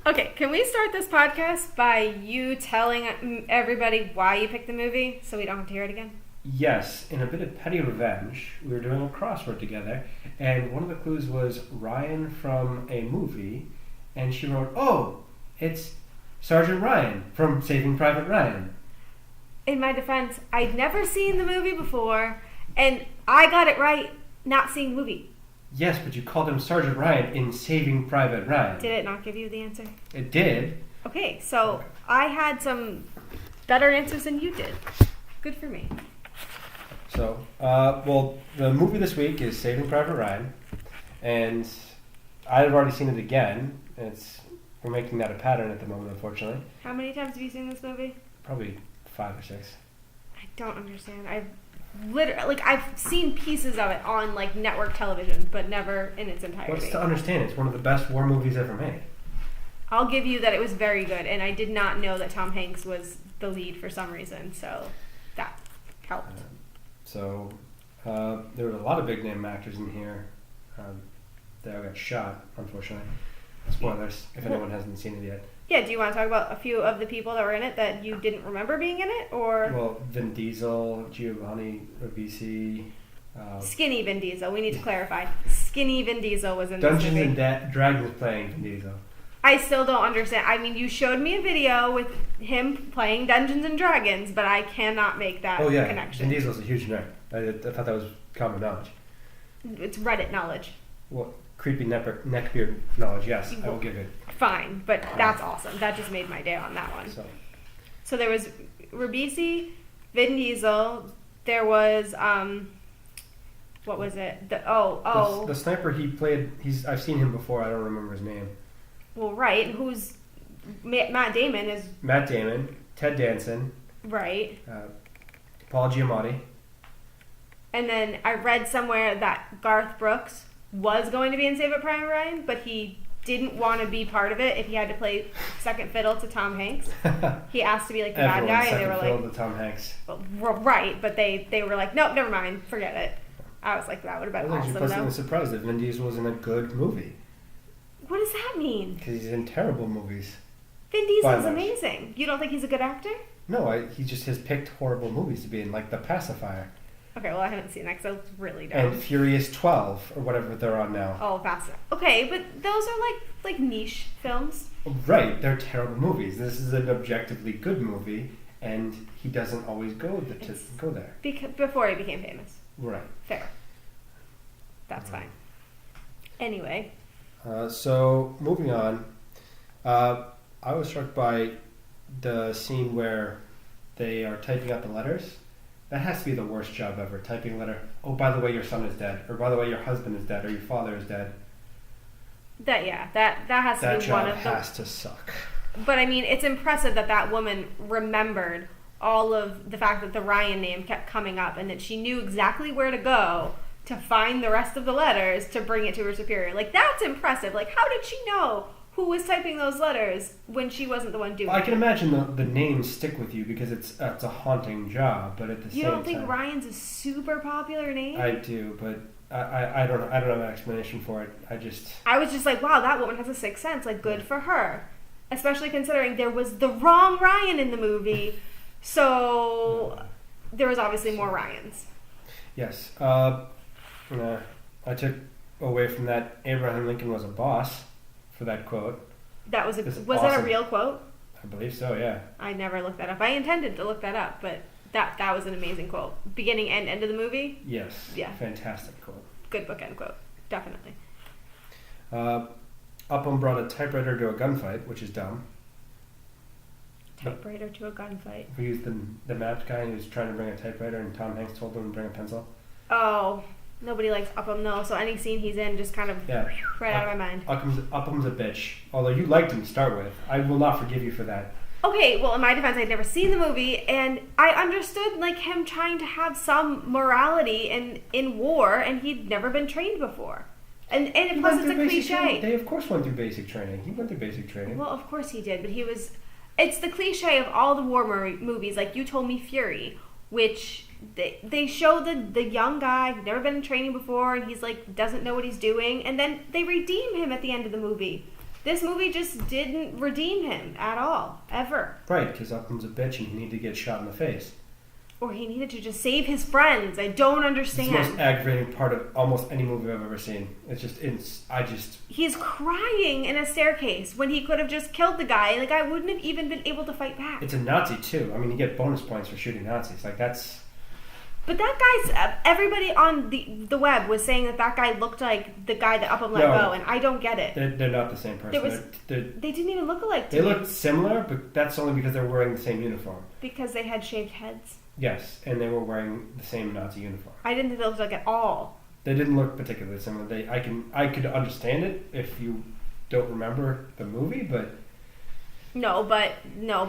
Okay, can we start this podcast by you telling everybody why you picked the movie so we don't have to hear it again? Yes, in a bit of petty revenge, we were doing a crossword together, and one of the clues was Ryan from a movie, and she wrote, "Oh, it's Sergeant Ryan from Saving Private Ryan." In my defense, I'd never seen the movie before, and I got it right not seeing the movie. Yes, but you called him Sergeant Ryan in Saving Private Ryan. Did it not give you the answer? It did. Okay, so I had some better answers than you did. Good for me. So, the movie this week is Saving Private Ryan, and I've already seen it again. We're making that a pattern at the moment, unfortunately. How many times have you seen this movie? Probably 5 or 6. I don't understand. I've seen pieces of it on network television, but never in its entirety. What's to understand? It's one of the best war movies ever made. I'll give you that it was very good, and I did not know that Tom Hanks was the lead for some reason, so that helped. There were a lot of big name actors in here that got shot, unfortunately. Spoilers, if anyone hasn't seen it yet. Yeah, do you want to talk about a few of the people that were in it that you didn't remember being in it, or? Well, Vin Diesel, Giovanni, Ribisi. Skinny Vin Diesel. We need to clarify. Skinny Vin Diesel was in this movie. Dungeons and Dragons playing Vin Diesel. I still don't understand. I mean, you showed me a video with him playing Dungeons and Dragons, but I cannot make that connection. Vin Diesel's a huge nerd. I thought that was common knowledge. It's Reddit knowledge. Well, creepy neckbeard knowledge, yes, I will give it. Fine, but that's awesome. That just made my day on that one. So there was Ribisi, Vin Diesel. There was what was it? The sniper he played. I've seen him before. I don't remember his name. Well, right. Who's Matt Damon is Matt Damon, Ted Danson, right? Paul Giamatti. And then I read somewhere that Garth Brooks was going to be in Saving Private Ryan, but he didn't want to be part of it if he had to play second fiddle to Tom Hanks. He asked to be the bad guy, and they were second fiddle to Tom Hanks. Well, right, but they were like, nope, never mind, forget it. I was like, that would have been awesome. I was pleasantly surprised that Vin Diesel was in a good movie. What does that mean? Because he's in terrible movies. Vin Diesel's amazing. You don't think he's a good actor? No, he just has picked horrible movies to be in, like The Pacifier. Okay, well, I haven't seen that because it's really dumb. And Furious 12, or whatever they're on now. Oh, Fast. Okay, but those are like niche films. Right, they're terrible movies. This is an objectively good movie, and he doesn't always go there. Before he became famous. Right. Fair. That's fine. Anyway. So, moving on. I was struck by the scene where they are typing out the letters. That has to be the worst job ever, typing a letter. Oh, by the way, your son is dead. Or by the way, your husband is dead. Or your father is dead. That has to be one of them. That job has to suck. But I mean, it's impressive that woman remembered all of the fact that the Ryan name kept coming up and that she knew exactly where to go to find the rest of the letters to bring it to her superior. That's impressive. How did she know who was typing those letters when she wasn't the one doing it? I can imagine the names stick with you because it's a haunting job, but at the same time... You don't think Ryan's a super popular name? I do, but I don't have an explanation for it. I was just like, wow, that woman has a sixth sense. Good for her. Especially considering there was the wrong Ryan in the movie, so there was obviously more Ryans. Yes. I took away from that Abraham Lincoln was a boss for that quote. Was awesome. That a real quote? I believe so, yeah. I never looked that up. I intended to look that up, but that was an amazing quote. Beginning and end of the movie? Yes. Yeah. Fantastic quote. Good bookend quote. Definitely. Upham brought a typewriter to a gunfight, which is dumb. Typewriter to a gunfight. We used the mapped guy who was trying to bring a typewriter, and Tom Hanks told him to bring a pencil. Oh, nobody likes Upham, though, so any scene he's in just kind of right out of my mind. Upham's a bitch. Although you liked him to start with. I will not forgive you for that. Okay, well, in my defense, I'd never seen the movie, and I understood, him trying to have some morality in war, and he'd never been trained before. And plus, it's a cliche. They, of course, went through basic training. He went through basic training. Well, of course he did, but it's the cliche of all the war movies, like you told me Fury, which they show the young guy who's never been in training before, and he's doesn't know what he's doing, and then they redeem him at the end of the movie. This movie just didn't redeem him at all, ever. Right, because Uphams a bitch and he needed to get shot in the face. Or he needed to just save his friends. I don't understand. It's the most aggravating part of almost any movie I've ever seen. He's crying in a staircase when he could have just killed the guy, and the guy wouldn't have even been able to fight back. It's a Nazi, too. I mean, you get bonus points for shooting Nazis. Like, that's... But that guy's... everybody on the web was saying that guy looked like the guy that Upham let go, and I don't get it. They're not the same person. They didn't even look alike to me. me. They looked similar, but that's only because they're wearing the same uniform. Because they had shaved heads. Yes, and they were wearing the same Nazi uniform. I didn't think they looked like at all. They didn't look particularly similar. I could understand it if you don't remember the movie, but... No, but...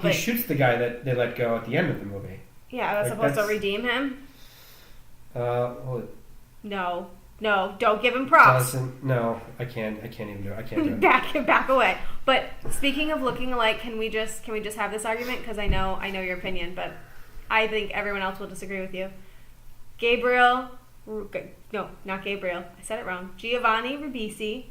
He shoots the guy that they let go at the end of the movie. Yeah, that's supposed to redeem him? Well... No, don't give him props. No, I can't even do it. I can't do it. Back away. But speaking of looking alike, can we just have this argument? Because I know your opinion, but I think everyone else will disagree with you. Not Gabriel. I said it wrong. Giovanni Ribisi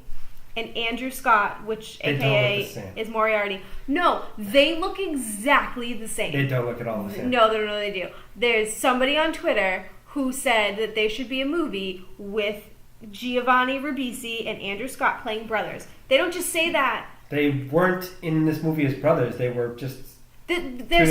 and Andrew Scott, which AKA is Moriarty. No, they look exactly the same. They don't look at all the same. No, they do. There's somebody on Twitter who said that there should be a movie with Giovanni Ribisi and Andrew Scott playing brothers. They don't just say that. They weren't in this movie as brothers. They were just... They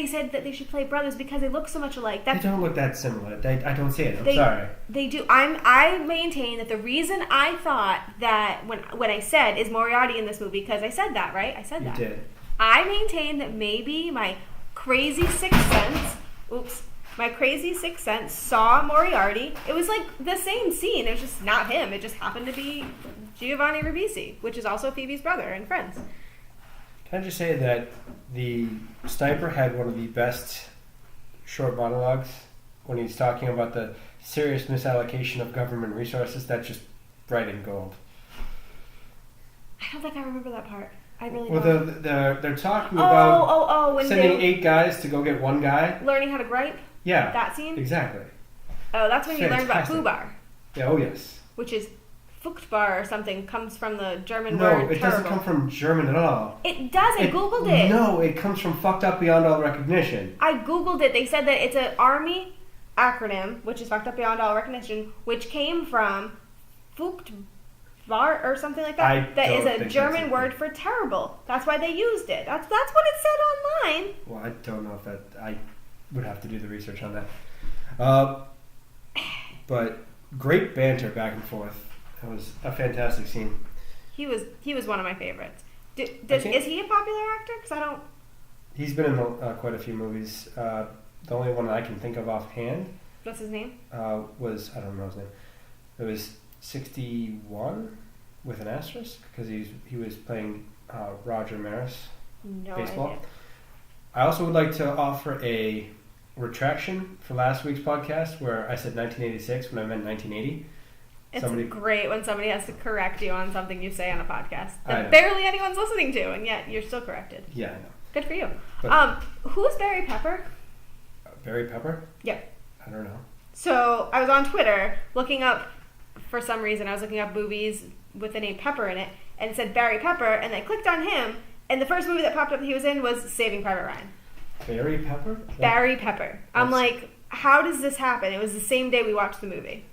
said that they should play brothers because they look so much alike. They don't look that similar. I don't see it. I'm sorry. They do. I maintain that the reason I thought that when I said is Moriarty in this movie, because I said that, right? I said that. You did. I maintain that maybe my crazy sixth sense saw Moriarty. It was like the same scene. It was just not him. It just happened to be Giovanni Ribisi, which is also Phoebe's brother and friends. Can I just say that the sniper had one of the best short monologues when he's talking about the serious misallocation of government resources? That's just bright in gold. I don't think I remember that part. I really don't. Well, they're talking about when sending 8 guys to go get 1 guy. Learning how to gripe? Yeah. That scene? Exactly. Oh, that's when you learn about Fubar. Yeah, oh yes. Which is Fruchtbar or something, comes from the German word No, it doesn't come from German at all. It does. I Googled it. No, it comes from fucked up beyond all recognition. I Googled it. They said that it's an army acronym, which is fucked up beyond all recognition, which came from Fruchtbar or something like that. That is a German word for terrible. That's why they used it. That's what it said online. Well, I don't know if that... I would have to do the research on that. But great banter back and forth. It was a fantastic scene. He was one of my favorites. Is he a popular actor? Because I don't... He's been in quite a few movies. The only one I can think of offhand... What's his name? Was... I don't know his name. It was 61 with an asterisk because he was playing Roger Maris. No baseball. idea. I also would like to offer a retraction for last week's podcast where I said 1986 when I meant 1980. It's great when somebody has to correct you on something you say on a podcast that barely anyone's listening to, and yet you're still corrected. Yeah, I know. Good for you. But, who's Barry Pepper? Barry Pepper? Yeah. I don't know. So I was on Twitter looking up, for some reason, I was looking up movies with the name Pepper in it, and it said Barry Pepper, and I clicked on him, and the first movie that popped up that he was in was Saving Private Ryan. Barry Pepper? Barry Pepper. I'm like, how does this happen? It was the same day we watched the movie.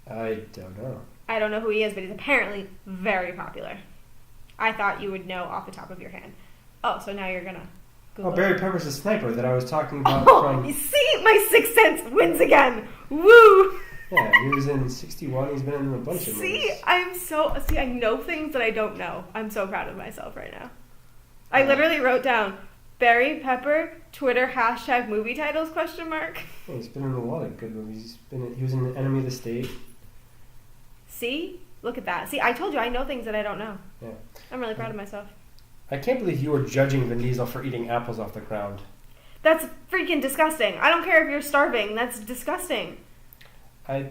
I don't know. I don't know who he is, but he's apparently very popular. I thought you would know off the top of your head. Oh, so now you're gonna Google Barry Pepper's the sniper that I was talking about. You see, my sixth sense wins again. Woo! Yeah, he was in 61. He's been in a bunch of movies. I know things that I don't know. I'm so proud of myself right now. I literally wrote down Barry Pepper, Twitter, #movie titles, ? Yeah, he's been in a lot of good movies. He was in Enemy of the State. See? Look at that. See, I told you I know things that I don't know. Yeah. I'm really proud of myself. I can't believe you were judging Vin Diesel for eating apples off the ground. That's freaking disgusting. I don't care if you're starving. That's disgusting. I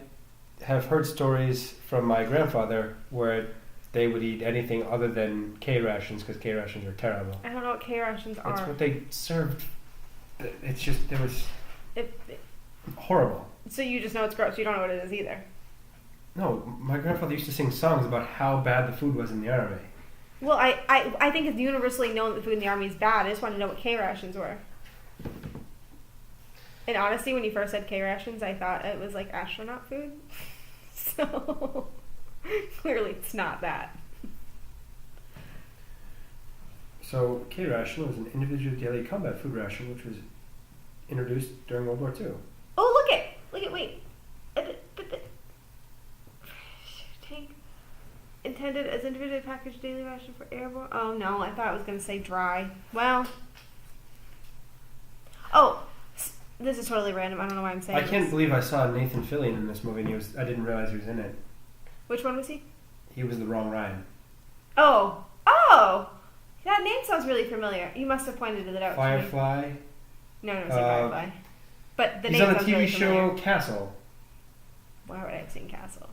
have heard stories from my grandfather where they would eat anything other than K rations because K rations are terrible. I don't know what K rations are. That's what they served. It's just, it was horrible. So you just know it's gross. You don't know what it is either. No, my grandfather used to sing songs about how bad the food was in the army. Well, I think it's universally known that food in the Army is bad. I just wanted to know what K rations were. And honestly, when you first said K rations, I thought it was like astronaut food. So clearly it's not that. So K ration was an individual daily combat food ration which was introduced during World War II. Oh, look at, wait. Tank intended as individually packaged daily ration for airborne. Oh no, I thought I was going to say dry. Well, this is totally random. I don't know why I'm saying I can't this. believe I saw Nathan Fillion in this movie and I didn't realize he was in it. Which one was he? He was the wrong Ryan. Oh! That name sounds really familiar. You must have pointed it out. Firefly. No, it's Firefly. But the he's name on the sounds TV really show familiar. Castle. Why would I have seen Castle?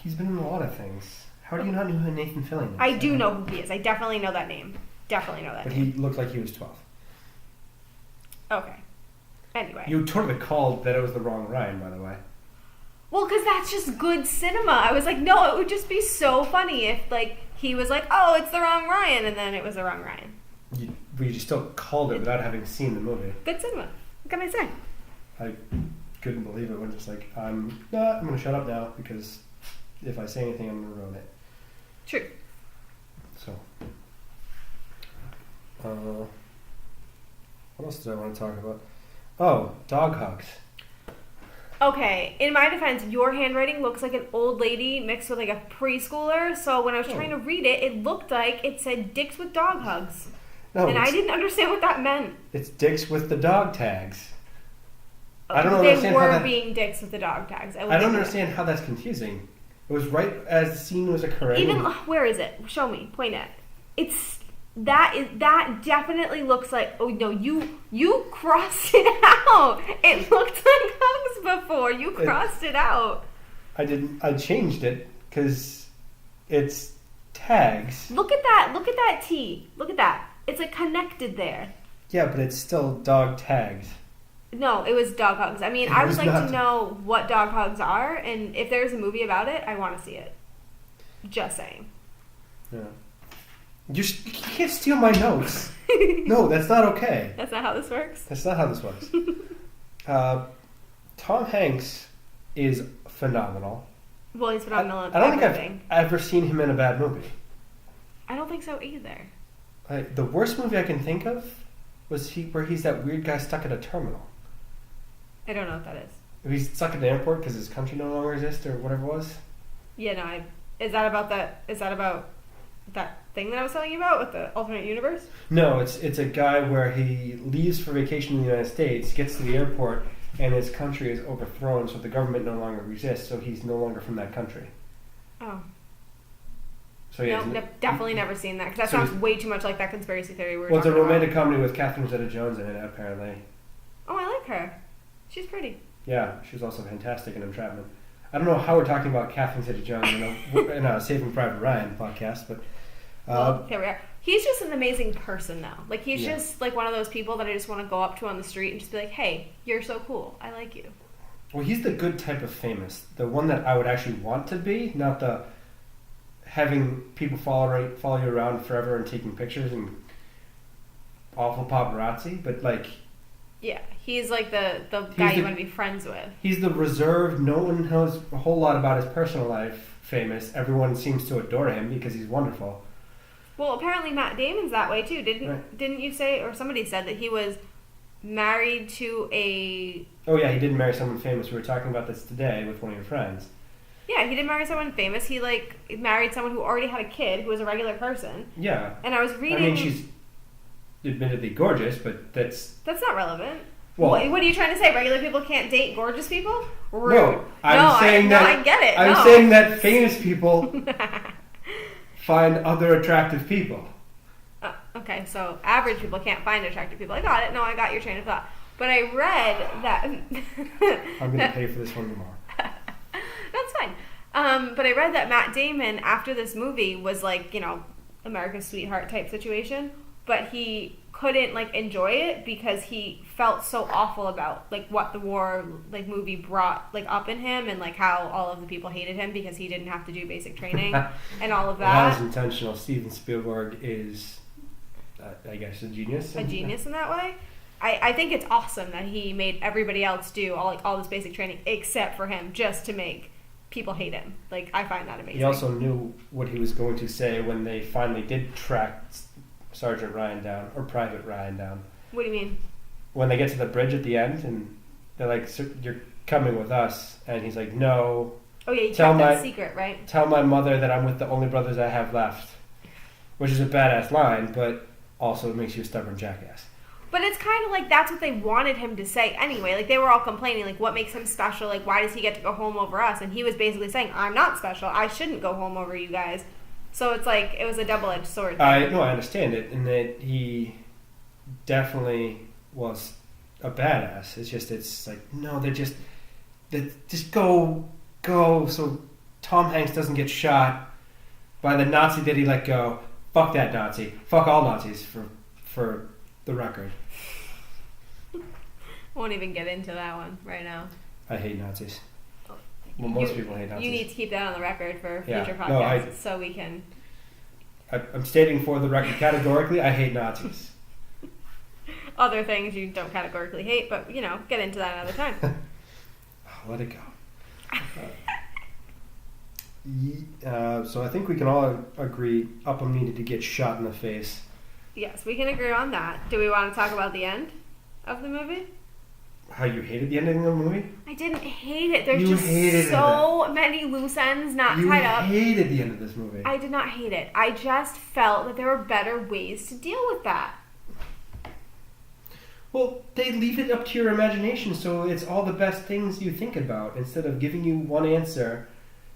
He's been in a lot of things. How do you not know who Nathan Fillion is? I do know who he is. I definitely know that name. But he looked like he was 12. Okay. Anyway. You totally called that it was the wrong Ryan, by the way. Well, because that's just good cinema. I was like, no, it would just be so funny if, like, he was like, oh, it's the wrong Ryan, and then it was the wrong Ryan. You still called it without having seen the movie. Good cinema. What can I say? I couldn't believe it when it's like, I'm going to shut up now because if I say anything, I'm going to ruin it. True. So, what else did I want to talk about? Oh, dog hugs. Okay, in my defense, your handwriting looks like an old lady mixed with like a preschooler. So when I was trying to read it, it looked like it said dicks with dog hugs. No, and I didn't understand what that meant. It's dicks with the dog tags. I don't They understand were how that, being dicks with the dog tags. I don't understand how that's confusing. It was right as the scene was occurring. Even where is it? Show me. Point at. That definitely looks like. Oh no, you crossed it out. It looked like hugs before. You crossed it out. I didn't. I changed it because it's tags. Look at that. Look at that T. Look at that. It's like connected there. Yeah, but it's still dog tags. No, it was dog hugs. I mean, I would like to know what dog hugs are, and if there's a movie about it, I want to see it. Just saying. Yeah. You can't steal my notes. No, that's not okay. That's not how this works? That's not how this works. Tom Hanks is phenomenal. Well, he's phenomenal at I don't everything. think I've ever seen him in a bad movie. I don't think so either. The worst movie I can think of was where he's that weird guy stuck at a terminal. I don't know what that is. He's stuck at an airport because his country no longer exists or whatever it was. Yeah, no. Is that about that thing that I was telling you about with the alternate universe? No, it's a guy where he leaves for vacation in the United States, gets to the airport, and his country is overthrown, so the government no longer exists, so he's no longer from that country. Oh. So definitely never seen that, because that sounds way too much like that conspiracy theory we were it's a talking romantic about. comedy with Catherine Zeta-Jones in it, apparently. Oh, I like her. She's pretty. Yeah, she's also fantastic in Entrapment. I don't know how we're talking about Catherine Zeta-Jones in a Saving Private Ryan podcast, but... well, here we are. He's just an amazing person now. Like, he's just like one of those people that I just want to go up to on the street and just be like, hey, you're so cool. I like you. Well, he's the good type of famous. The one that I would actually want to be, not the having people follow you around forever and taking pictures and awful paparazzi, but like... Yeah, he's like the guy you want to be friends with. He's the reserved, no one knows a whole lot about his personal life famous. Everyone seems to adore him because he's wonderful. Well, apparently Matt Damon's that way too. Didn't you say, or somebody said that he was married to a... Oh yeah, he did marry someone famous. We were talking about this today with one of your friends. Yeah, he did marry someone famous. He like married someone who already had a kid who was a regular person. Yeah. And I was reading... I mean, she's admittedly gorgeous, but that's not relevant. Well, what are you trying to say? Regular people can't date gorgeous people? Rude. No, I get it. I'm saying that famous people find other attractive people. Okay, so average people can't find attractive people. I got it. No, I got your train of thought. But I read that... I'm going to pay for this one tomorrow. That's fine. But I read that Matt Damon, after this movie, was like, America's sweetheart type situation. But he couldn't like enjoy it because he felt so awful about like what the war like movie brought like up in him, and like how all of the people hated him because he didn't have to do basic training and all of that. Well, that was intentional. Steven Spielberg is, I guess, a genius. A genius in that way. I think it's awesome that he made everybody else do all this basic training except for him, just to make people hate him. Like, I find that amazing. He also knew what he was going to say when they finally did track Sergeant Ryan down, or Private Ryan down. What do you mean? When they get to the bridge at the end, and they're like, "You're coming with us," and he's like, "No." Oh yeah, you kept that secret, right? Tell my mother that I'm with the only brothers I have left, which is a badass line, but also makes you a stubborn jackass. But it's kind of like that's what they wanted him to say anyway. Like, they were all complaining, like, what makes him special? Like, why does he get to go home over us? And he was basically saying, I'm not special. I shouldn't go home over you guys. So it's like, it was a double-edged sword. I understand it, and that he definitely was a badass. It's like, no, they just go, so Tom Hanks doesn't get shot by the Nazi that he let go. Fuck that Nazi. Fuck all Nazis for the record. Won't even get into that one right now. I hate Nazis. Well, most people hate Nazis. You need to keep that on the record for future podcasts, so we can... I'm stating for the record categorically, I hate Nazis. Other things you don't categorically hate, but, get into that another time. Let it go. So I think we can all agree Upham needed to get shot in the face. Yes, we can agree on that. Do we want to talk about the end of the movie? How you hated the ending of the movie? I didn't hate it. There's so many loose ends not tied up. You hated the end of this movie. I did not hate it. I just felt that there were better ways to deal with that. Well, they leave it up to your imagination, so it's all the best things you think about instead of giving you one answer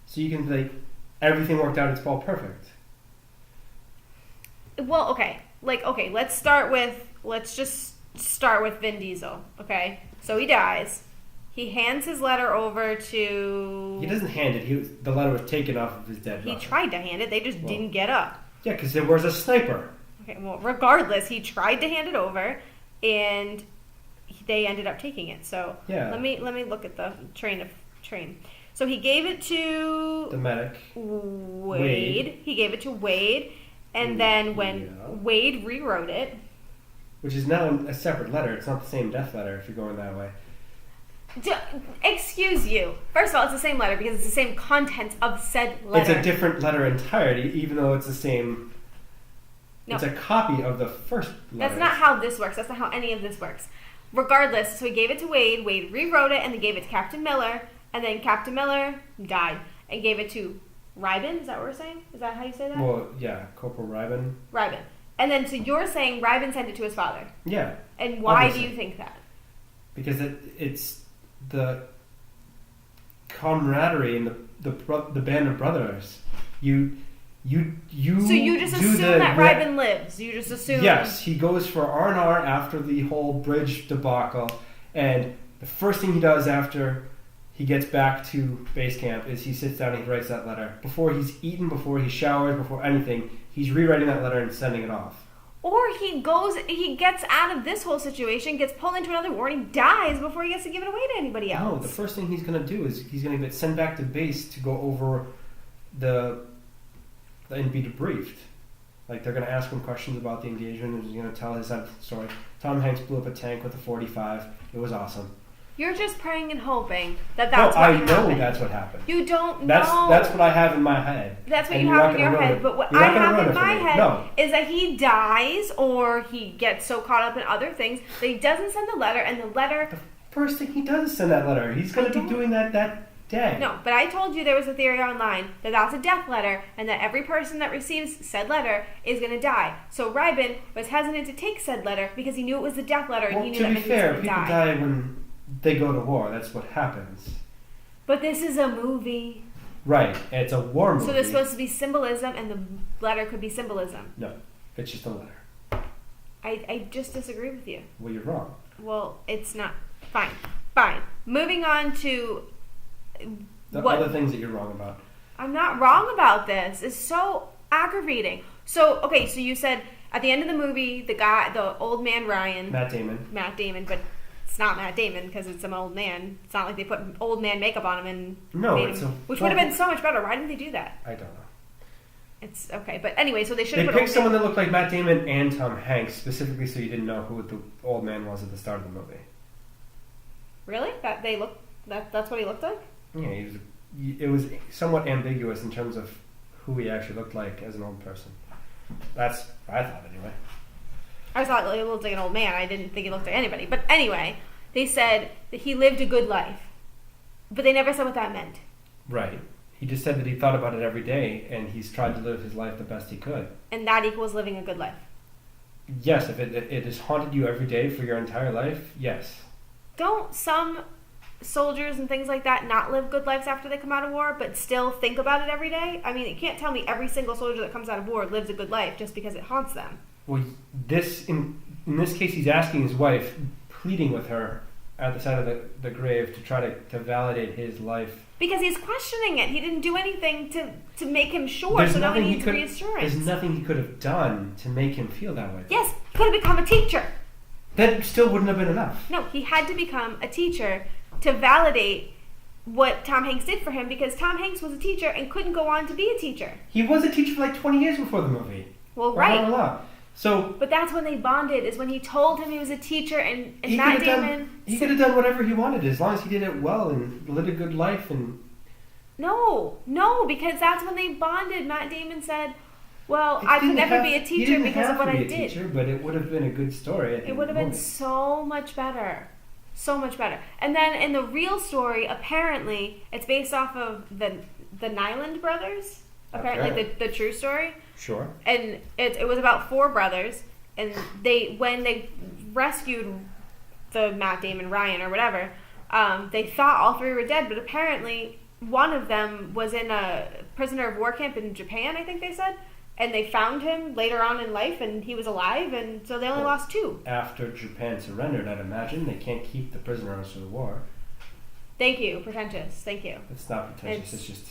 so you can, like, everything worked out, it's all perfect. Well, okay, let's just start with Vin Diesel, okay? So he dies. He hands his letter over to... He doesn't hand it. The letter was taken off of his dead brother. He tried to hand it. They just didn't get up. Yeah, because there was a sniper. Okay, well, regardless, he tried to hand it over, and they ended up taking it. So yeah. Let me look at the train. So he gave it to... the medic. Wade. He gave it to Wade, and then when Wade rewrote it... Which is now a separate letter. It's not the same death letter if you're going that way. Excuse you. First of all, it's the same letter because it's the same contents of said letter. It's a different letter entirely, even though it's the same... No. It's a copy of the first letter. That's not how this works. That's not how any of this works. Regardless, so he gave it to Wade. Wade rewrote it, and they gave it to Captain Miller. And then Captain Miller died and gave it to Ribin. Is that what we're saying? Is that how you say that? Well, yeah. Corporal Ribin. Ribin. And then, so you're saying Ribin sent it to his father. Yeah. And why do you think that? Because it's the camaraderie and the band of brothers. So you just assume that Ribin lives. You just assume. Yes, he goes for R&R after the whole bridge debacle, and the first thing he does after he gets back to base camp is he sits down and he writes that letter. Before he's eaten, before he showers, before anything, he's rewriting that letter and sending it off. Or he gets out of this whole situation, gets pulled into another war, and he dies before he gets to give it away to anybody else. No, the first thing he's going to do is he's going to get sent back to base to go over and be debriefed. Like, they're going to ask him questions about the engagement, and he's going to tell his story. Tom Hanks blew up a tank with a .45. It was awesome. You're just praying and hoping that that's what happened. No, I know that's what happened. You don't know. That's what I have in my head. That's what you have in your head. But what I have in my head is that he dies or he gets so caught up in other things that he doesn't send the letter, and the letter... The first thing he does is send that letter. He's going to be doing that day. No, but I told you there was a theory online that that's a death letter and that every person that receives said letter is going to die. So Ribin was hesitant to take said letter because he knew it was a death letter and he knew that he was going to die. To be fair, people die when they go to war. That's what happens. But this is a movie. Right. It's a war movie. So there's supposed to be symbolism, and the letter could be symbolism. No. It's just a letter. I just disagree with you. Well, you're wrong. Well, it's not. Fine. Moving on to... other things that you're wrong about. I'm not wrong about this. It's so aggravating. So, okay, so you said At the end of the movie, the old man Ryan, Matt Damon, but it's not Matt Damon because it's some old man. It's not like they put old man makeup on him and No, made it's him, a which would have been so much better. Why didn't they do that? I don't know. It's okay, but anyway, so they should They have put picked someone that looked like Matt Damon and Tom Hanks specifically so you didn't know who the old man was at the start of the movie. Really? That's what he looked like? Yeah, it was somewhat ambiguous in terms of who he actually looked like as an old person. That's what I thought anyway. I thought he looked like an old man. I didn't think he looked like anybody. But anyway, they said that he lived a good life. But they never said what that meant. Right. He just said that he thought about it every day and he's tried to live his life the best he could. And that equals living a good life. Yes, if it has haunted you every day for your entire life, yes. Don't some soldiers and things like that not live good lives after they come out of war, but still think about it every day? I mean, you can't tell me every single soldier that comes out of war lives a good life just because it haunts them. Well, in this case, he's asking his wife, pleading with her at the side of the grave to try to validate his life. Because he's questioning it. He didn't do anything to make him sure, so now he needs reassurance. There's nothing he could have done to make him feel that way. Yes, could have become a teacher. That still wouldn't have been enough. No, he had to become a teacher to validate what Tom Hanks did for him, because Tom Hanks was a teacher and couldn't go on to be a teacher. He was a teacher for like 20 years before the movie. Well, right. So, but that's when they bonded, is when he told him he was a teacher, and Matt Damon... He could have done whatever he wanted as long as he did it well and lived a good life. And No, because that's when they bonded. Matt Damon said, well, I could never be a teacher because of what I did. He didn't have to be a teacher, but it would have been a good story. It would have been so much better. So much better. And then in the real story, apparently, it's based off of the Nyland brothers. Apparently, the true story. Sure. And it was about 4 brothers, and when they rescued the Matt Damon Ryan or whatever, they thought all 3 were dead, but apparently one of them was in a prisoner of war camp in Japan, I think they said, and they found him later on in life, and he was alive, and so they only lost 2. After Japan surrendered, I'd imagine they can't keep the prisoners of the war. Thank you, pretentious. Thank you. It's not pretentious. It's just.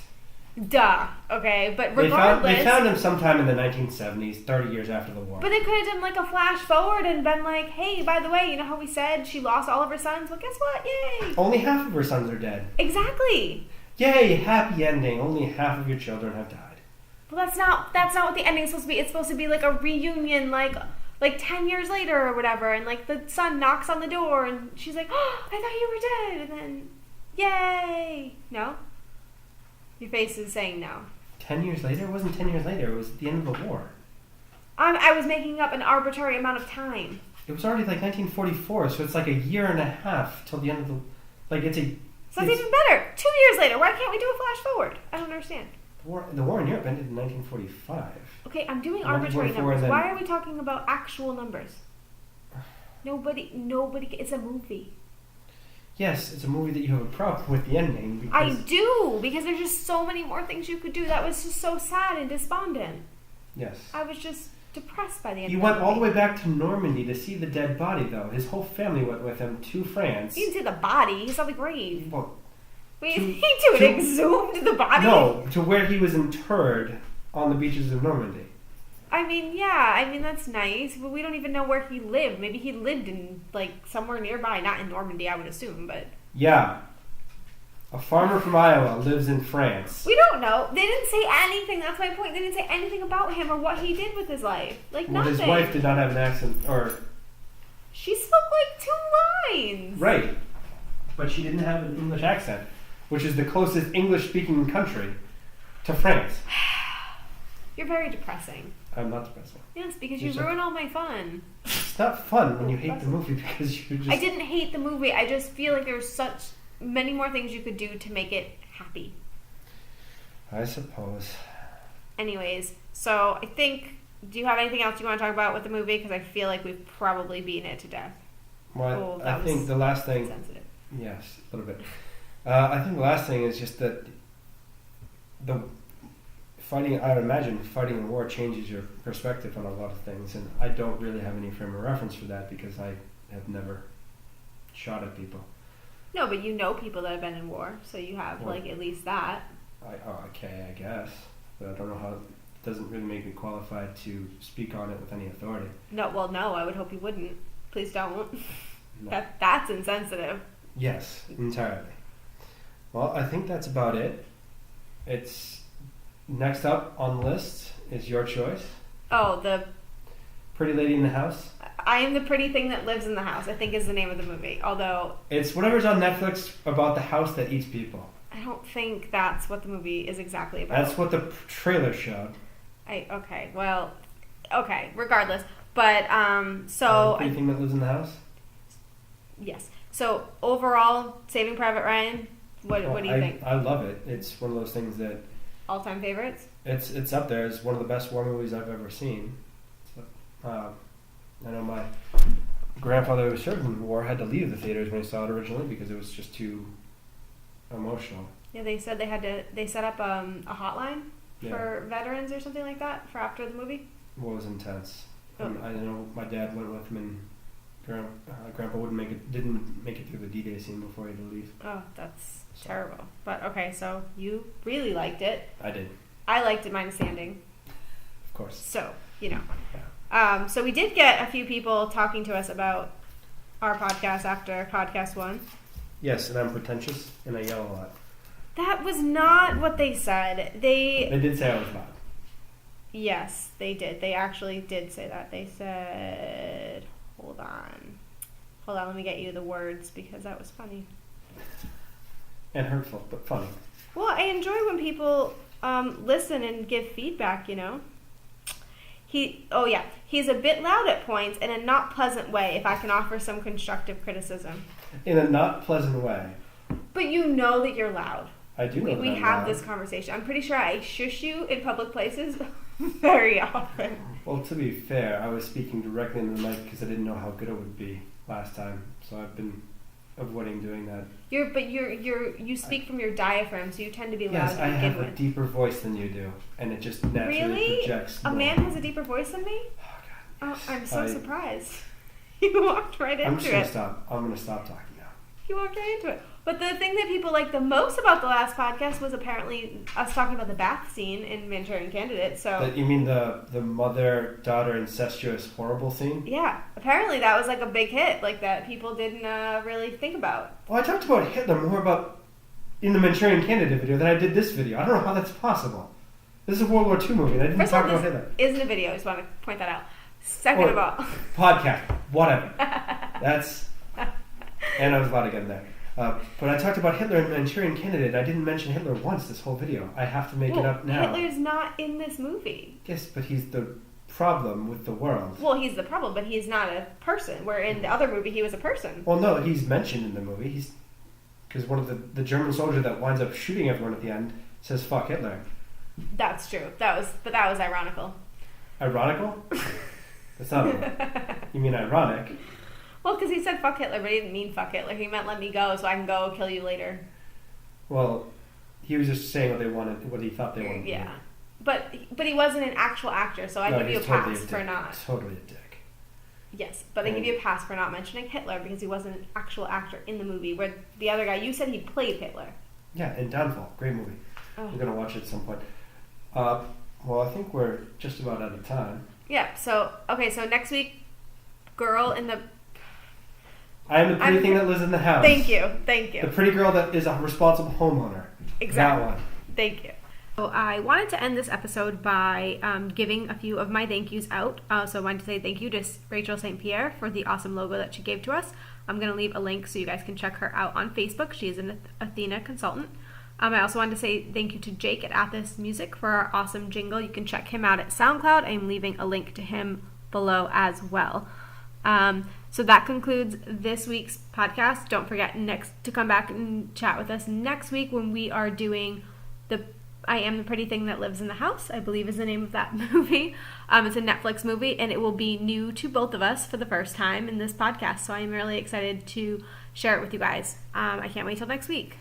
Duh. Okay, but regardless... They found him sometime in the 1970s, 30 years after the war. But they could have done like a flash forward and been like, hey, by the way, you know how we said she lost all of her sons? Well, guess what? Yay! Only half of her sons are dead. Exactly. Yay, happy ending. Only half of your children have died. Well, that's not what the ending's supposed to be. It's supposed to be like a reunion, like 10 years later or whatever, and like the son knocks on the door and she's like, oh, I thought you were dead, and then, yay! No? Your face is saying no. 10 years later? It wasn't 10 years later. It was at the end of the war. I was making up an arbitrary amount of time. It was already like 1944, so it's like a year and a half till the end of the... Like, it's a... So it's even better. 2 years later. Why can't we do a flash forward? I don't understand. The war in Europe ended in 1945. Okay, I'm doing arbitrary numbers. Why are we talking about actual numbers? Nobody... It's a movie. Yes, it's a movie that you have a problem with the ending. Because I do, because there's just so many more things you could do. That was just so sad and despondent. Yes. I was just depressed by the end. He went all the way back to Normandy to see the dead body, though. His whole family went with him to France. He didn't see the body. He saw the grave. Well, he exhumed the body? No, to where he was interred on the beaches of Normandy. I mean, that's nice, but we don't even know where he lived. Maybe he lived in, like, somewhere nearby. Not in Normandy, I would assume, but... Yeah. A farmer from Iowa lives in France. We don't know. They didn't say anything. That's my point. They didn't say anything about him or what he did with his life. Like, nothing. His wife did not have an accent, or... She spoke, like, 2 lines. Right. But she didn't have an English accent, which is the closest English-speaking country to France. You're very depressing. I'm not depressing. Yes, because you ruin all my fun. It's not fun when you hate the movie because you just... I didn't hate the movie. I just feel like there's such many more things you could do to make it happy. I suppose. Anyways, so I think... Do you have anything else you want to talk about with the movie? Because I feel like we've probably beaten it to death. Well, I think the last thing... Sensitive. Yes, a little bit. I think the last thing is just that the... Fighting, I would imagine, fighting in war changes your perspective on a lot of things, and I don't really have any frame of reference for that because I have never shot at people. No, but you know people that have been in war, so you have, at least that. Okay, I guess. But I don't know how doesn't really make me qualified to speak on it with any authority. No, well, no, I would hope you wouldn't. Please don't. No. That's insensitive. Yes, entirely. Well, I think that's about it. It's next up on the list is your choice. Oh, the Pretty Lady in the House. I Am the Pretty Thing That Lives in the House, I think is the name of the movie. Although It's whatever's on Netflix about the house that eats people. I don't think that's what the movie is exactly about. That's what the trailer showed. Okay, regardless. But so Pretty Thing That Lives in the House. yes. So overall, Saving Private Ryan. What do you think? I love it. It's one of those things that All-time favorites? it's up there. It's one of the best war movies I've ever seen. So, I know my grandfather who served in the war had to leave the theaters when he saw it originally because it was just too emotional. Yeah, they said they set up a hotline for veterans or something like that for after the movie. Well, it was intense. Oh. I know my dad went with him and Grandpa didn't make it through the D-Day scene before he had to leave. Oh, that's terrible. But okay, so you really liked it. I did. I liked it minus the ending. Of course. So, you know. Yeah. So we did get a few people talking to us about our podcast after podcast 1. Yes, and I'm pretentious and I yell a lot. That was not what they said. They did say I was loud. Yes, they did. They actually did say that. They said, hold on, let me get you the words because that was funny. And hurtful, but funny. Well, I enjoy when people listen and give feedback, you know. He's a bit loud at points in a not pleasant way, if I can offer some constructive criticism. In a not pleasant way. But you know that you're loud. I do know that We I'm have loud. this conversation. I'm pretty sure I shush you in public places very often. Well, to be fair, I was speaking directly into the mic because I didn't know how good it would be last time, so I've been avoiding doing that. You speak from your diaphragm, so you tend to be loud Yes, to I begin have a with. deeper voice than you do, and it just naturally Really? projects. A more. man has a deeper voice than me? Oh God. Oh, I'm so surprised. You walked right into I'm just gonna it. stop. I'm gonna stop talking now. You walked right into it. But the thing that people liked the most about the last podcast was apparently us talking about the bath scene in Manchurian Candidate. So You mean the mother-daughter incestuous horrible scene? yeah, apparently that was like a big hit, like that people didn't really think about. Well, I talked about Hitler more about in the Manchurian Candidate video than I did this video. I don't know how that's possible. This is a World War II movie, and I didn't First talk of all, about this Hitler. isn't a video. I just want to point that out. Second of all, podcast, whatever. That's and I was about to get in there. But I talked about Hitler in Manchurian Candidate. I didn't mention Hitler once this whole video. I have to make it up now. Hitler's not in this movie. Yes, but he's the problem with the world. Well, he's the problem, but he's not a person. Where in the other movie, he was a person. Well, no, he's mentioned in the movie. Because one of the German soldier that winds up shooting everyone at the end says "fuck Hitler." That's true. That was ironical. Ironical? That's not. You mean ironic? Well, because he said "fuck Hitler," but he didn't mean "fuck Hitler." He meant "let me go, so I can go kill you later." Well, he was just saying what he thought they wanted. Yeah, but he wasn't an actual actor, so I give you a pass for not. Totally a dick. Yes, but I give you a pass for not mentioning Hitler because he wasn't an actual actor in the movie. Where the other guy, you said he played Hitler. Yeah, in Downfall, great movie. Oh. We're gonna watch it at some point. Well, I think we're just about out of time. Yeah. So next week, girl in the. I am the pretty thing that lives in the house. Thank you. The pretty girl that is a responsible homeowner. Exactly. That one. Thank you. So I wanted to end this episode by giving a few of my thank yous out. So I wanted to say thank you to Rachel St. Pierre for the awesome logo that she gave to us. I'm going to leave a link so you guys can check her out on Facebook. She is an Athena consultant. I also wanted to say thank you to Jake at Athos Music for our awesome jingle. You can check him out at SoundCloud. I'm leaving a link to him below as well. So that concludes this week's podcast. Don't forget to come back and chat with us next week when we are doing I Am the Pretty Thing That Lives in the House, I believe is the name of that movie. It's a Netflix movie, and it will be new to both of us for the first time in this podcast. So I am really excited to share it with you guys. I can't wait till next week.